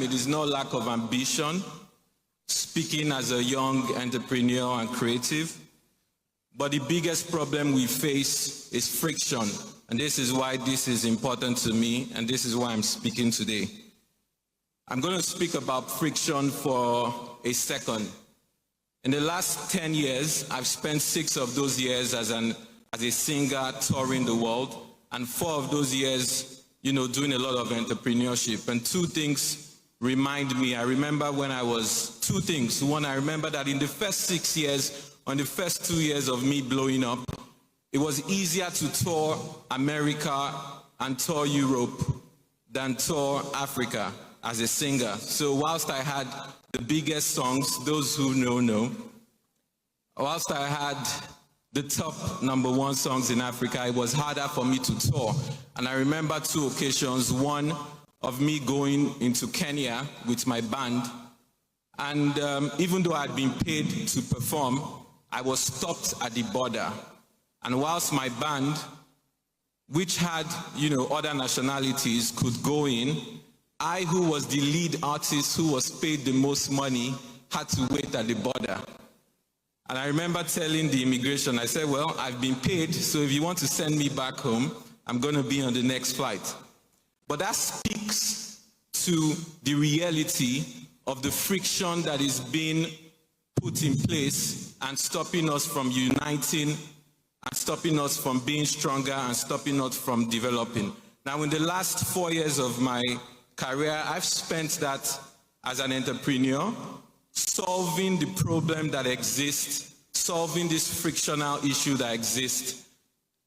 time, it is not lack of ambition, speaking as a young entrepreneur and creative, but the biggest problem we face is friction. And this is why this is important to me, and this is why I'm speaking today. I'm going to speak about friction for a second. In the last 10 years, I've spent 6 of those years as a singer touring the world, and 4 of those years, doing a lot of entrepreneurship. And 2 things remind me. I remember when I was 2 things. One, I remember that in the first 6 years, on the first 2 years of me blowing up, it was easier to tour America and tour Europe than tour Africa as a singer. So whilst I had the biggest songs, those who know, whilst I had the top #1 songs in Africa, it was harder for me to tour. And I remember 2 occasions, one of me going into Kenya with my band, and even though I'd been paid to perform, I was stopped at the border. And whilst my band, which had, other nationalities, could go in, I, who was the lead artist, who was paid the most money, had to wait at the border. And I remember telling the immigration, I said, well, I've been paid, so if you want to send me back home, I'm going to be on the next flight. But that speaks to the reality of the friction that is being put in place and stopping us from uniting, and stopping us from being stronger, and stopping us from developing. Now, in the last 4 years of my career, I've spent that as an entrepreneur, solving the problem that exists, solving this frictional issue that exists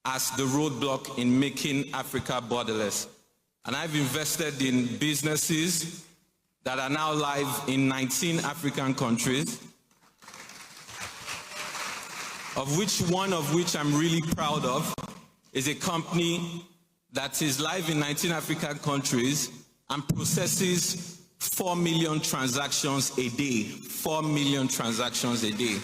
as the roadblock in making Africa borderless. And I've invested in businesses that are now live in 19 African countries, of which I'm really proud of, is a company that is live in 19 African countries and processes 4 million transactions a day. 4 million transactions a day.